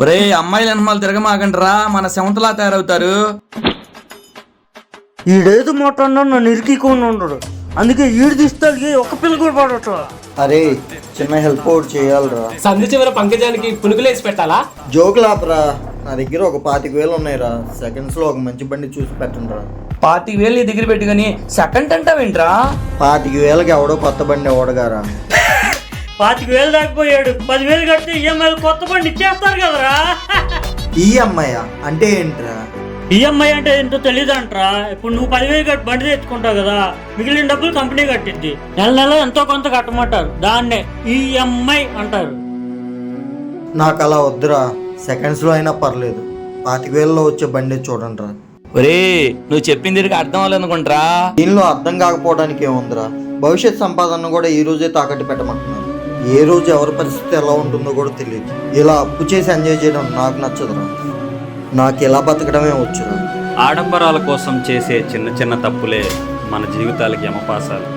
ఒరే అమ్మాయిల వెనమాలు తిరగమాకండ్రా, మన సెవంతలా తయారవుతారు. ఈడేది మాట్లాడినా నన్ను ఇరికికొని ఉండడు, అందుకే ఈడు తీస్తాడికి ఒక పిల్ల కూడా పడట. అరే చిన్న హెల్ప్ అవుట్ చేయాలరా. సంధి చివర పంకజానికి పునుకులేసి పెట్టాలా? జోకులాపరా, నా దగ్గర ఒక 25,000 ఉన్నాయిరా. సెకండ్స్ లో ఒక మంచి బండి చూసి పెట్టండి రా. 25,000 నీ దగ్గర పెట్టుకుని సెకండ్ అంటావేంట్రా? 25,000కి ఎవడో కొత్త బండి ఎవడగారా. 25,000 దాటిపోయాడు, 10,000 కడితే ఈఎంఐ కొత్త బండి ఇచ్చేస్తారు కదరా. ఈఎంఐ అంటే ఏంట్రా? ఈఎంఐ అంటే ఏంటో తెలియదంటరా. ఇప్పుడు నువ్వు 10,000 కట్టి బండి తెచ్చుకుంటావు కదా, మిగిలిన డబ్బులు కంపెనీ కట్టిద్ది. నెల నెల ఎంతో కొంత కట్టమంటారు, దాన్నే ఈఎంఐ అంటారు. నాకు అలా వద్దురా, సెకండ్స్ లో అయినా పర్లేదు. 25,000లో వచ్చే బండి చూడండి రా. ఒరే నువ్వు చెప్పింది తిరిగి అర్థం అవ్వాలనుకుంటారా? దీనిలో అర్థం కాకపోవడానికి ఏముందిరా. భవిష్యత్ సంపాదన కూడా ఈ రోజే తాకట్టు పెట్టమంటున్నారు. ఏ రోజు ఎవరి పరిస్థితి ఎలా ఉంటుందో కూడా తెలియదు. ఇలా అప్పు చేసి ఎంజాయ్ చేయడం నాకు నచ్చదురా. నాకు ఇలా బతకడమే వచ్చురా. ఆడంబరాల కోసం చేసే చిన్న చిన్న తప్పులే మన జీవితాలకి యమపాసాలు.